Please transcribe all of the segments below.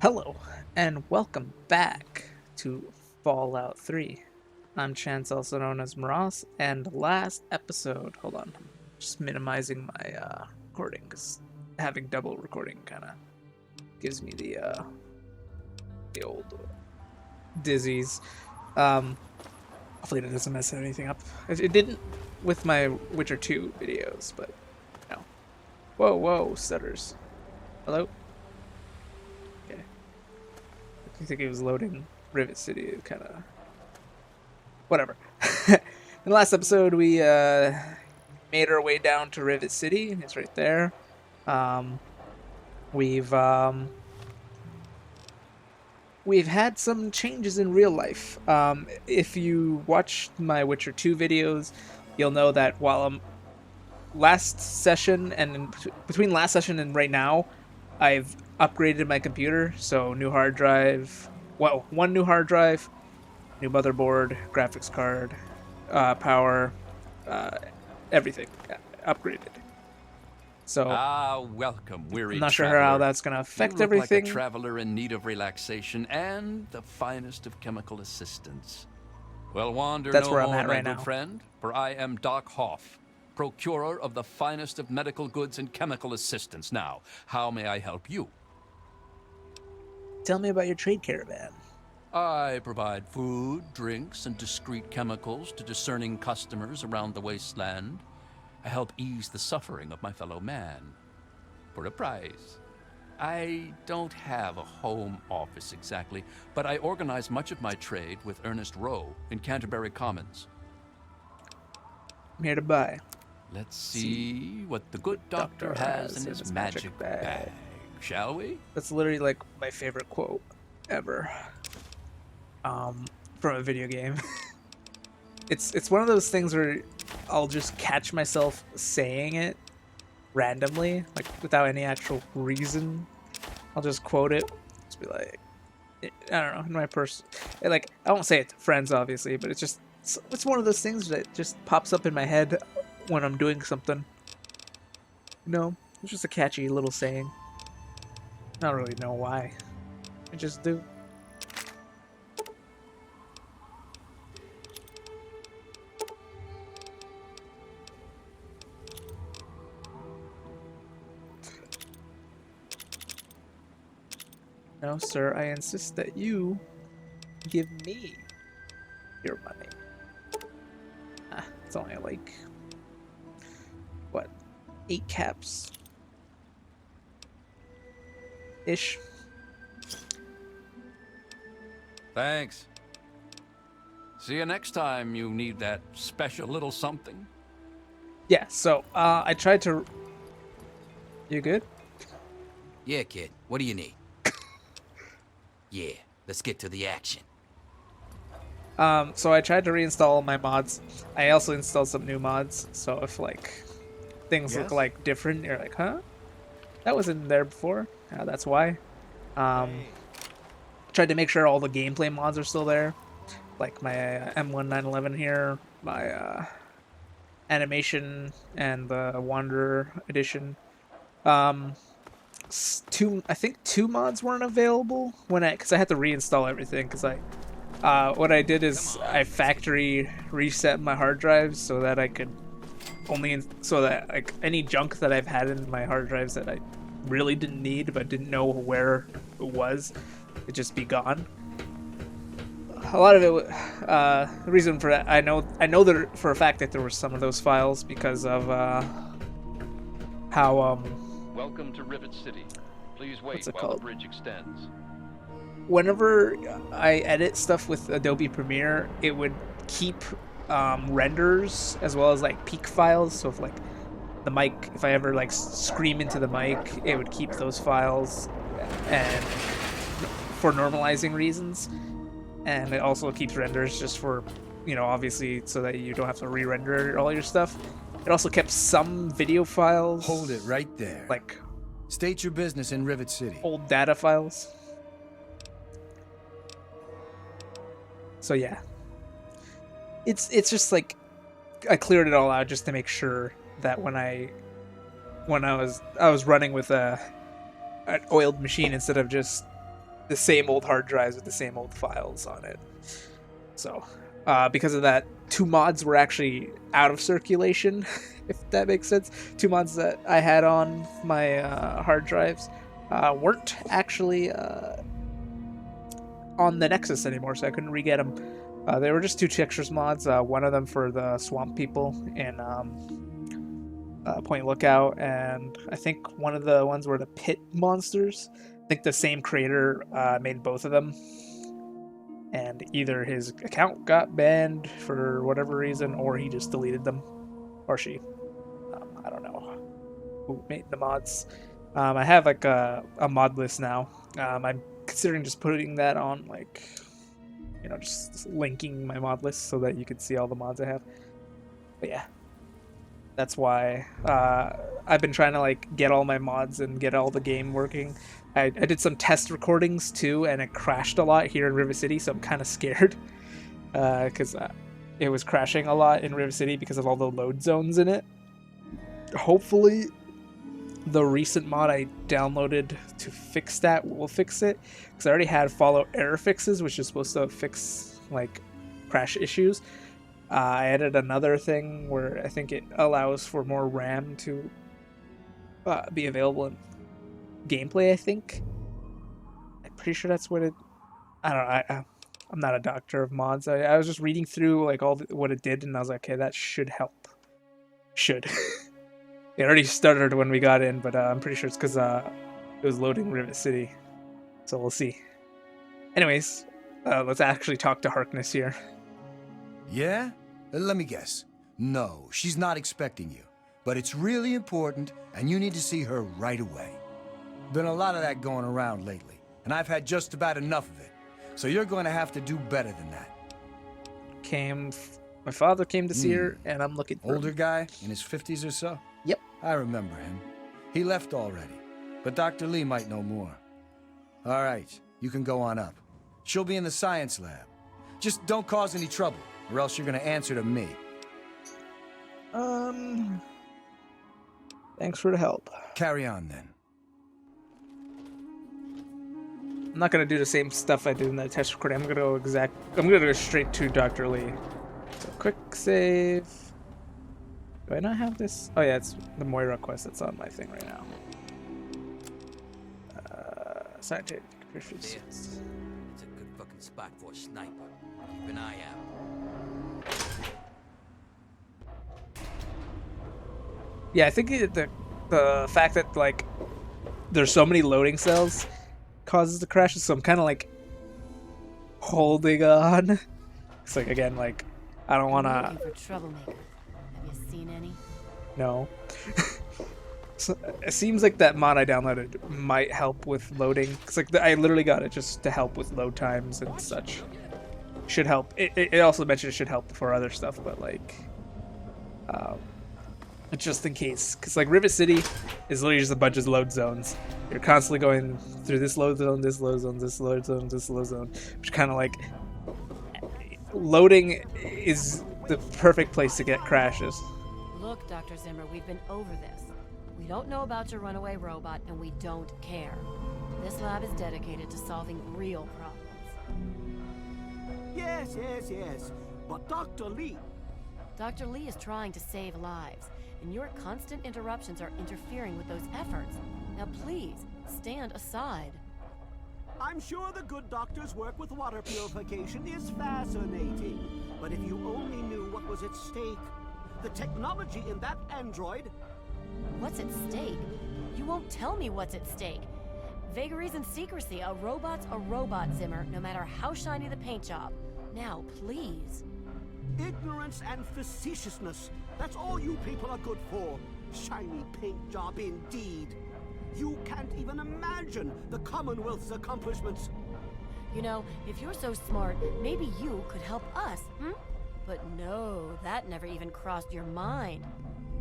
Hello, and welcome back to Fallout 3. I'm Chance, also known as Maras, and last episode, hold on, I'm just minimizing my recording, because having double recording kind of gives me the old dizzies. Hopefully it doesn't mess anything up. It didn't with my Witcher 2 videos, but, you know. Whoa, whoa, stutters. Hello? Okay. I think it was loading Rivet City. It kind of whatever. In the last episode, we made our way down to Rivet City. It's right there. Um, we've we've had some changes in real life. If you watched my Witcher 2 videos, you'll know that while last session and between last session and right now, I've upgraded my computer. So new hard drive, well, one new hard drive, new motherboard, graphics card, power, uh, everything upgraded. So Welcome, weary I'm not sure traveler. how that's gonna affect you look everything. like a traveler in need of relaxation and the finest of chemical assistance. Well, wander That's no where I'm more, at my right good now. friend, for I am Doc Hoff, procurer of the finest of medical goods and chemical assistance. Now, how may I help you? Tell me about your trade caravan. I provide food, drinks, and discreet chemicals to discerning customers around the wasteland. I help ease the suffering of my fellow man. For a price. I don't have a home office exactly, but I organize much of my trade with Ernest Rowe in Canterbury Commons. I'm here to buy. Let's see what the good doctor has in his magic bag, shall we? That's literally like my favorite quote ever. From a video game. It's one of those things where I'll just catch myself saying it randomly, like without any actual reason. I'll just quote it. Just be like, I don't know, in my like I won't say it to friends obviously, but it's one of those things that just pops up in my head when I'm doing something. You know, it's just a catchy little saying. I don't really know why. I just do. No, sir, I insist that you give me your money. It's only like, what, 8 caps? Ish. Thanks. See you next time you need that special little something. Yeah, so, I tried to... You good? Yeah, kid. What do you need? Yeah, let's get to the action. So I tried to reinstall my mods. I also installed some new mods, so if, like, things look, like, different, you're like, huh? That wasn't there before. That's why. Tried to make sure all the gameplay mods are still there. Like my M1911 here, my animation, and the Wanderer edition. I think two mods weren't available because I had to reinstall everything because what I did is I factory reset my hard drives so that I could so that like any junk that I've had in my hard drives that I really didn't need but didn't know where it was, it'd just be gone. A lot of it, the reason for that, I know that for a fact that there were some of those files because of how Welcome to Rivet City. Please wait what's it while called? the bridge extends. Whenever I edit stuff with Adobe Premiere, it would keep renders as well as like peak files. So if like the mic, if I ever like scream into the mic, it would keep those files, and for normalizing reasons. And it also keeps renders just for, you know, obviously so that you don't have to re-render all your stuff. It also kept some video files. Hold it right there. Like State your business in Rivet City. old data files. So yeah. It's just like I cleared it all out just to make sure that when I was running with an oiled machine instead of just the same old hard drives with the same old files on it. So, because of that, 2 mods were actually out of circulation, if that makes sense. 2 mods that I had on my hard drives weren't actually on the Nexus anymore, so I couldn't re-get them. They were just 2 textures mods, one of them for the swamp people in Point Lookout, and I think one of the ones were the pit monsters. I think the same creator made both of them, and either his account got banned for whatever reason, or he just deleted them, or she. I don't know who made the mods. I have like a mod list now. I'm considering just putting that on, like, you know, just linking my mod list so that you can see all the mods I have. But yeah, that's why I've been trying to like get all my mods and get all the game working. I did some test recordings too, and it crashed a lot here in Rivet City, so I'm kind of scared because it was crashing a lot in Rivet City because of all the load zones in it. Hopefully the recent mod I downloaded to fix that will fix it, because I already had follow error fixes, which is supposed to fix like crash issues. I added another thing where I think it allows for more RAM to be available in gameplay. I think I'm pretty sure that's what it. I don't know. I'm not a doctor of mods. I was just reading through like what it did, and I was like, okay, that should help. Should. It already started when we got in, but I'm pretty sure it's because it was loading Rivet City. So we'll see. Anyways, let's actually talk to Harkness here. Yeah? Let me guess. No, she's not expecting you. But it's really important, and you need to see her right away. Been a lot of that going around lately, and I've had just about enough of it. So you're going to have to do better than that. My father came to see her, and I'm looking for Older him. guy, in his 50s or so? Yep. I remember him. He left already, but Dr. Lee might know more. All right, you can go on up. She'll be in the science lab. Just don't cause any trouble, or else you're gonna answer to me. Thanks for the help. Carry on, then. I'm not gonna do the same stuff I did in that test recording. I'm gonna go straight to Dr. Lee. So quick save. Do I not have this? Oh yeah, it's the Moira quest that's on my thing right now. Scientific proficiency. It's a good fucking spot for a sniper. Keep an eye out. Yeah, I think the fact that like there's so many loading cells causes the crashes, so I'm kind of like holding on. It's like, again, like I don't want to. Looking for troublemaker. Have you seen any? No. So it seems like that mod I downloaded might help with loading. Cause like I literally got it just to help with load times and such. Should help. It also mentioned it should help for other stuff, but like, just in case. Cause like Rivet City is literally just a bunch of load zones. You're constantly going through this load zone, this load zone, this load zone, this load zone, which kind of like loading is the perfect place to get crashes. Look, Dr. Zimmer, we've been over this. We don't know about your runaway robot, and we don't care. This lab is dedicated to solving real problems. Yes. But Dr. Lee... Dr. Lee is trying to save lives, and your constant interruptions are interfering with those efforts. Now please, stand aside. I'm sure the good doctor's work with water purification is fascinating. But if you only knew what was at stake, the technology in that android... What's at stake? You won't tell me what's at stake. Vagaries and secrecy. A robot's a robot, Zimmer, no matter how shiny the paint job. Now, please. Ignorance and facetiousness. That's all you people are good for. Shiny paint job indeed. You can't even imagine the Commonwealth's accomplishments. You know, if you're so smart, maybe you could help us, But no, that never even crossed your mind.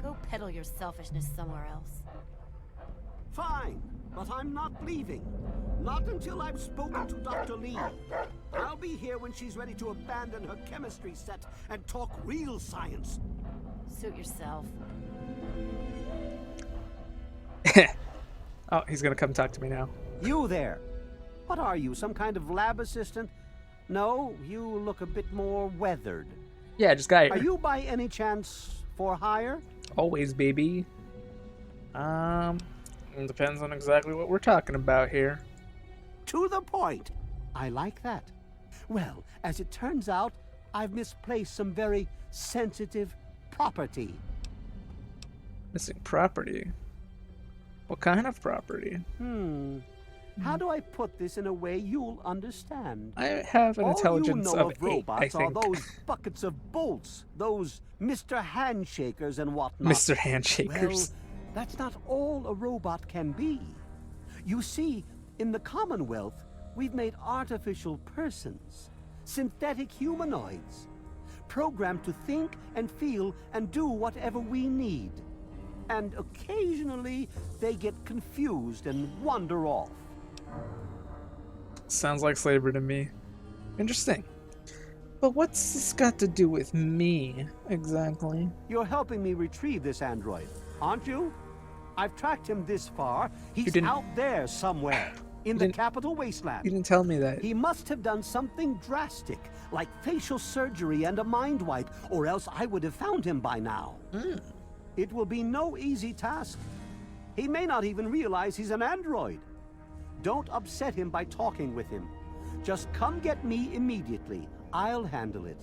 Go peddle your selfishness somewhere else. Fine, but I'm not leaving. Not until I've spoken to Dr. Lee. I'll be here when she's ready to abandon her chemistry set and talk real science. Suit yourself. Oh, he's gonna come talk to me now. You there! What are you, some kind of lab assistant? No, you look a bit more weathered. Yeah, just got here. Are you by any chance for hire? Always, baby. It depends on exactly what we're talking about here. To the point. I like that. Well, as it turns out, I've misplaced some very sensitive property. Missing property? What kind of property? How do I put this in a way you'll understand? I have an intelligence All you know of of 8, I robots are think. those buckets of bolts, those Mr. Handshakers and whatnot. Mr. Handshakers. Well, that's not all a robot can be. You see, in the Commonwealth, we've made artificial persons, synthetic humanoids, programmed to think and feel and do whatever we need. And occasionally, they get confused and wander off. Sounds like slavery to me. Interesting. But what's this got to do with me, exactly? You're helping me retrieve this android, aren't you? I've tracked him this far. He's didn't- out there somewhere, in the capital wasteland. You didn't tell me that. He must have done something drastic, like facial surgery and a mind wipe, or else I would have found him by now. It will be no easy task. He may not even realize he's an android. Don't upset him by talking with him. Just come get me immediately. I'll handle it.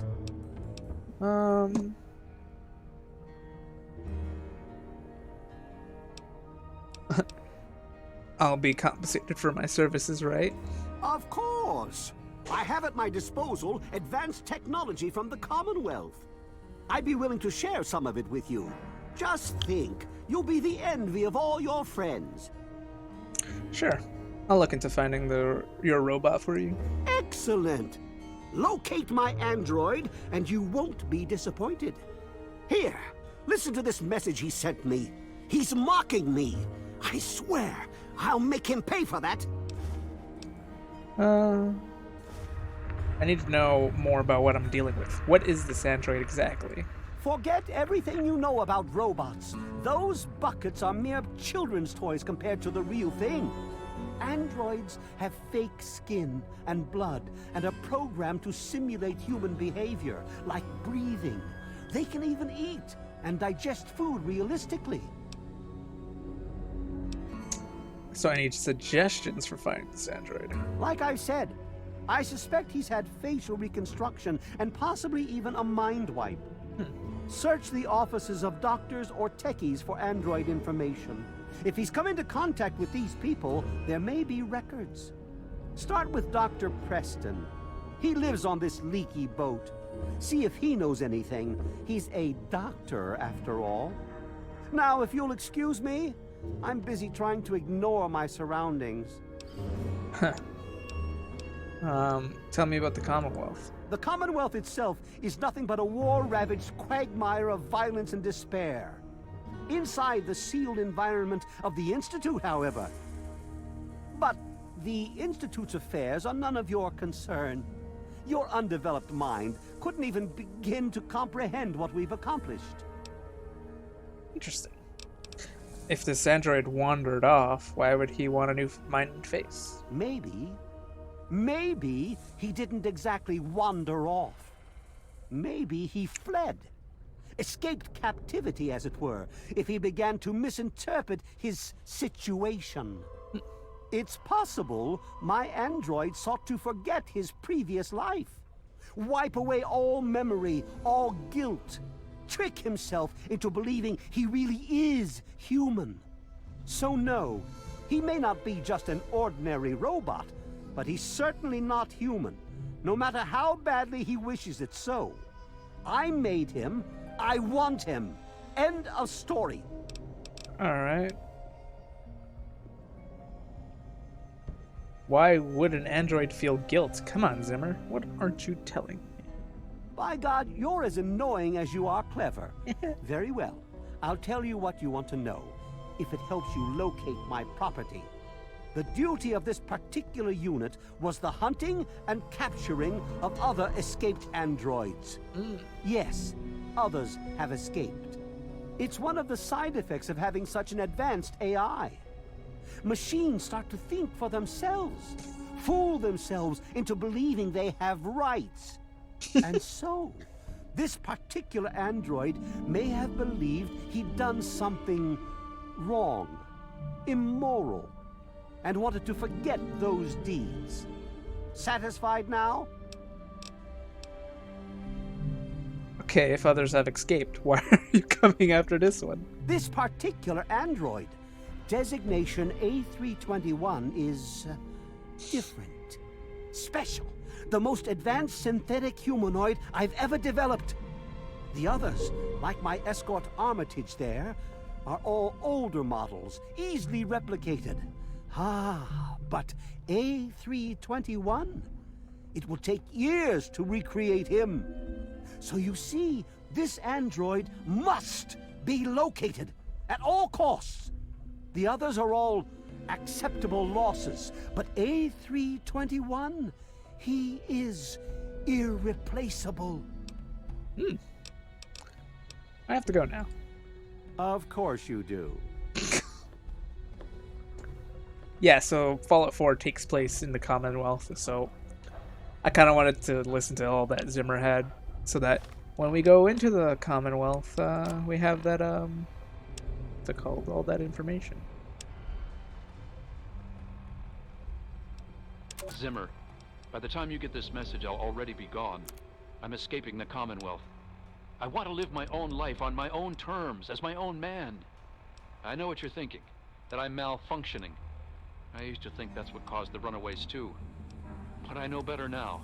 I'll be compensated for my services, right? Of course. I have at my disposal advanced technology from the Commonwealth. I'd be willing to share some of it with you. Just think, you'll be the envy of all your friends. Sure. I'll look into finding your robot for you. Excellent. Locate my android, and you won't be disappointed. Here, listen to this message he sent me. He's mocking me. I swear, I'll make him pay for that. I need to know more about what I'm dealing with. What is this android exactly? Forget everything you know about robots. Those buckets are mere children's toys compared to the real thing. Androids have fake skin and blood and are programmed to simulate human behavior, like breathing. They can even eat and digest food realistically. So I need suggestions for finding this android. Like I said, I suspect he's had facial reconstruction and possibly even a mind wipe. Search the offices of doctors or techies for android information. If he's come into contact with these people, there may be records. Start with Dr. Preston. He lives on this leaky boat. See if he knows anything. He's a doctor, after all. Now, if you'll excuse me, I'm busy trying to ignore my surroundings. Tell me about the Commonwealth. The Commonwealth itself is nothing but a war-ravaged quagmire of violence and despair. Inside the sealed environment of the Institute, however. But the Institute's affairs are none of your concern. Your undeveloped mind couldn't even begin to comprehend what we've accomplished. Interesting. If this android wandered off, why would he want a new mind and face? Maybe he didn't exactly wander off. Maybe he fled. Escaped captivity, as it were, if he began to misinterpret his situation. It's possible my android sought to forget his previous life. Wipe away all memory, all guilt. Trick himself into believing he really is human. So no, he may not be just an ordinary robot, but he's certainly not human, no matter how badly he wishes it so. I made him. I want him. End of story. Alright. Why would an android feel guilt? Come on, Zimmer. What aren't you telling me? By God, you're as annoying as you are clever. Very well. I'll tell you what you want to know, if it helps you locate my property. The duty of this particular unit was the hunting and capturing of other escaped androids. Yes, others have escaped. It's one of the side effects of having such an advanced AI. Machines start to think for themselves, fool themselves into believing they have rights. And so, this particular android may have believed he'd done something wrong, immoral, and wanted to forget those deeds. Satisfied now? Okay, if others have escaped, why are you coming after this one? This particular android, designation A321, is different, special, the most advanced synthetic humanoid I've ever developed. The others, like my escort Armitage there, are all older models, easily replicated. But A321? It will take years to recreate him. So you see, this android must be located at all costs. The others are all acceptable losses, but A321, he is irreplaceable. I have to go now. Of course you do. Yeah, so Fallout 4 takes place in the Commonwealth, so I kind of wanted to listen to all that Zimmer had, so that when we go into the Commonwealth, we have that, what's it called, all that information. Zimmer, by the time you get this message, I'll already be gone. I'm escaping the Commonwealth. I want to live my own life on my own terms, as my own man. I know what you're thinking, that I'm malfunctioning. I used to think that's what caused the runaways too. But I know better now.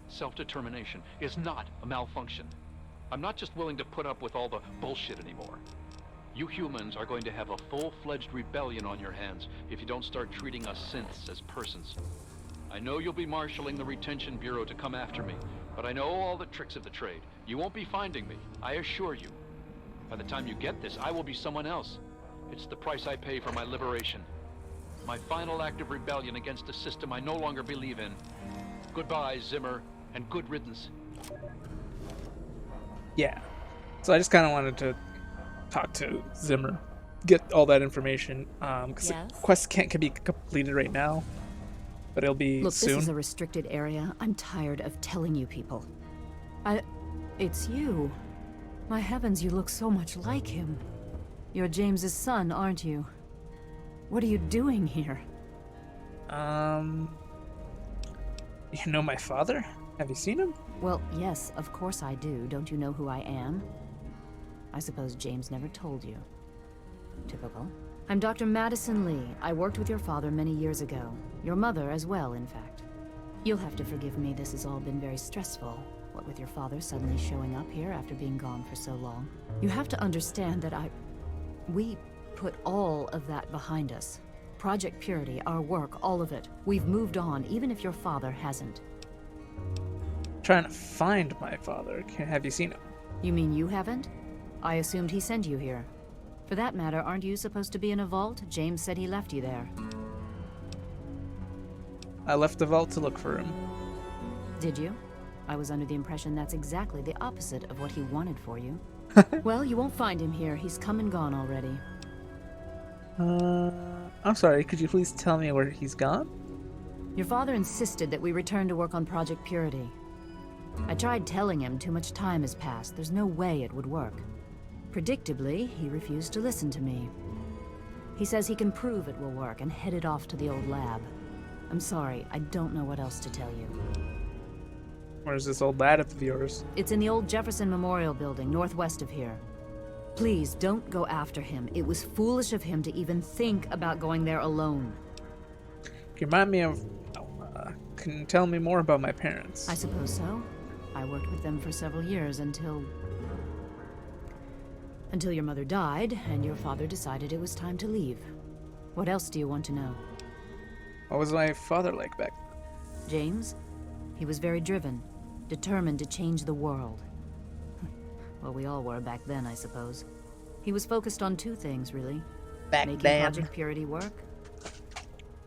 Self-determination is not a malfunction. I'm not just willing to put up with all the bullshit anymore. You humans are going to have a full-fledged rebellion on your hands if you don't start treating us synths as persons. I know you'll be marshaling the Retention Bureau to come after me, but I know all the tricks of the trade. You won't be finding me, I assure you. By the time you get this, I will be someone else. It's the price I pay for my liberation. My final act of rebellion against a system I no longer believe in. Goodbye, Zimmer, and good riddance. Yeah, so I just kind of wanted to talk to Zimmer, get all that information, because Yes? the quest can be completed right now, but it'll be Look, soon. this is a restricted area. I'm tired of telling you people. It's you. My heavens, you look so much like him. You're James's son, aren't you? What are you doing here? You know my father? Have you seen him? Well, yes, of course I do. Don't you know who I am? I suppose James never told you. Typical. I'm Dr. Madison Lee. I worked with your father many years ago. Your mother as well, in fact. You'll have to forgive me, this has all been very stressful. What with your father suddenly showing up here after being gone for so long. You have to understand that we put all of that behind us. Project Purity, our work, all of it. We've moved on, even if your father hasn't. Trying to find my father. Have you seen him? You mean you haven't? I assumed he sent you here. For that matter, aren't you supposed to be in a vault? James said he left you there. I left the vault to look for him. Did you? I was under the impression that's exactly the opposite of what he wanted for you. Well, you won't find him here. He's come and gone already. I'm sorry, could you please tell me where he's gone? Your father insisted that we return to work on Project Purity. I tried telling him too much time has passed. There's no way it would work. Predictably, he refused to listen to me. He says he can prove it will work and headed off to the old lab. I'm sorry, I don't know what else to tell you. Where's this old lad of yours? It's in the old Jefferson Memorial Building, northwest of here. Please, don't go after him. It was foolish of him to even think about going there alone. Can you remind me of... can you tell me more about my parents? I suppose so. I worked with them for several years until your mother died, and your father decided it was time to leave. What else do you want to know? What was my father like back? James? He was very driven, determined to change the world. Well, we all were back then, I suppose. He was focused on two things, really. Back Making then. Project Purity work,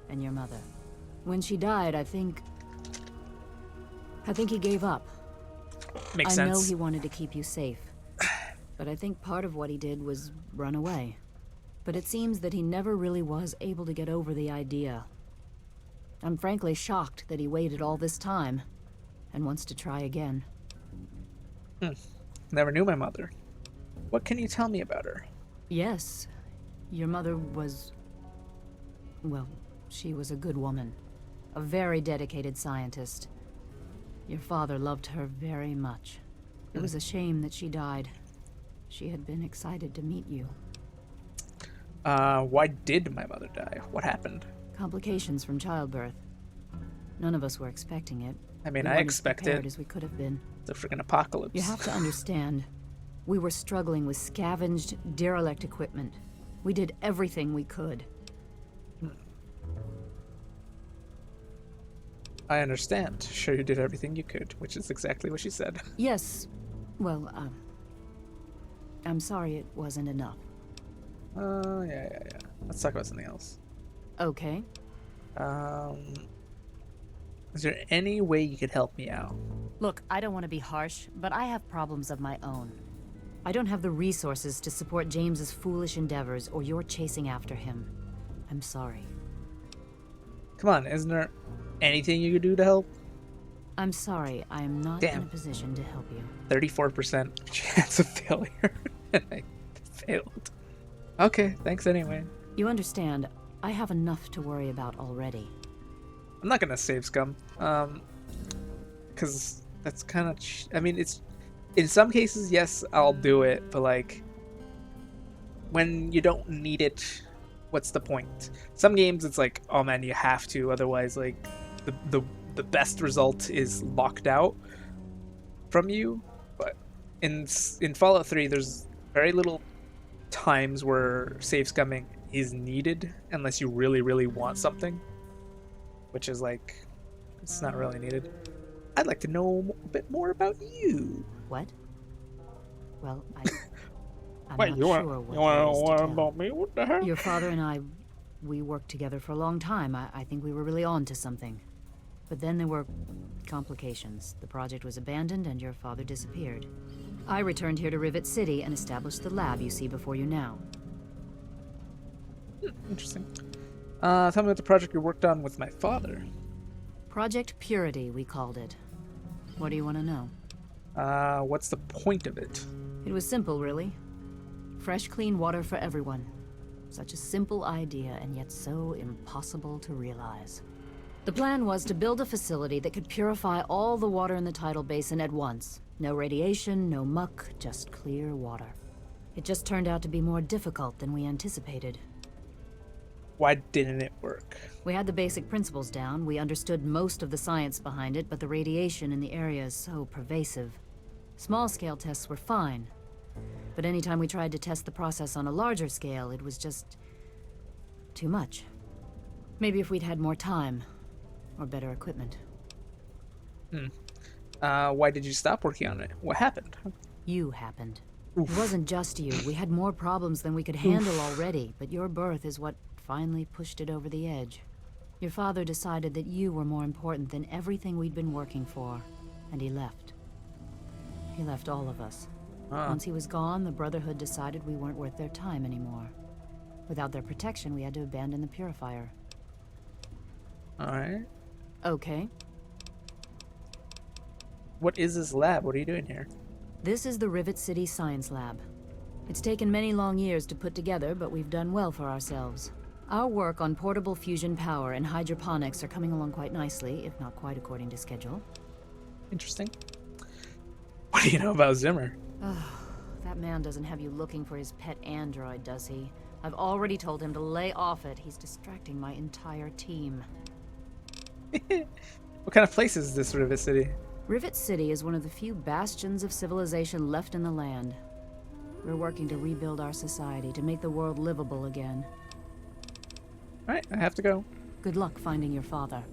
and your mother. When she died, I think he gave up. Makes I know sense. he wanted to keep you safe, but I think part of what he did was run away. But it seems that he never really was able to get over the idea. I'm frankly shocked that he waited all this time and wants to try again. Never knew my mother. What can you tell me about her? Yes, your mother was... well, she was a good woman. A very dedicated scientist. Your father loved her very much. It was a shame that she died. She had been excited to meet you. Why did my mother die? What happened? Complications from childbirth. None of us were expecting it. I mean, We I weren't as expect prepared it. as we could have been. It's a freaking apocalypse. You have to understand, we were struggling with scavenged, derelict equipment. We did everything we could. I understand. Sure, you did everything you could, which is exactly what she said. Yes, well, I'm sorry it wasn't enough. Yeah. Let's talk about something else. Okay. Is there any way you could help me out? Look, I don't want to be harsh, but I have problems of my own. I don't have the resources to support James's foolish endeavors, or you're chasing after him. I'm sorry. Come on, isn't there anything you could do to help? I'm sorry, I am not in a position to help you. 34% chance of failure. And I failed. Okay, thanks anyway. You understand, I have enough to worry about already. I'm not gonna save Scum. Because that's kind of... I mean, it's... In some cases, yes, I'll do it, but like... When you don't need it, what's the point? Some games, it's like, oh man, you have to, otherwise, like, the best result is locked out from you. But in Fallout 3, there's very little times where save scumming is needed unless you really, really want something, which is like, it's not really needed. I'd like to know a bit more about you. What? Well, I'm Wait, not you sure want what to there is to know tell. about me? What the hell? Your father and I, we worked together for a long time. I think we were really on to something. But then there were complications. The project was abandoned and your father disappeared. I returned here to Rivet City and established the lab you see before you now. Interesting. Tell me about the project you worked on with my father. Project Purity, we called it. What do you want to know? What's the point of it? It was simple, really. Fresh, clean water for everyone. Such a simple idea, and yet so impossible to realize. The plan was to build a facility that could purify all the water in the tidal basin at once. No radiation, no muck, just clear water. It just turned out to be more difficult than we anticipated. Why didn't it work? We had the basic principles down, we understood most of the science behind it, but the radiation in the area is so pervasive. Small-scale tests were fine, but anytime we tried to test the process on a larger scale, it was just... too much. Maybe if we'd had more time, or better equipment. Why did you stop working on it? What happened? You happened. Oof. It wasn't just you. We had more problems than we could handle already, but your birth is what finally pushed it over the edge. Your father decided that you were more important than everything we'd been working for, and he left. He left all of us. Once he was gone, the Brotherhood decided we weren't worth their time anymore. Without their protection, we had to abandon the Purifier. Alright. Okay. What is this lab? What are you doing here? This is the Rivet City Science Lab. It's taken many long years to put together, but we've done well for ourselves. Our work on portable fusion power and hydroponics are coming along quite nicely, if not quite according to schedule. Interesting. What do you know about Zimmer? That man doesn't have you looking for his pet android, does he? I've already told him to lay off it. He's distracting my entire team. What kind of place is this Rivet City? Rivet City is one of the few bastions of civilization left in the land. We're working to rebuild our society, to make the world livable again. Alright, I have to go. Good luck finding your father.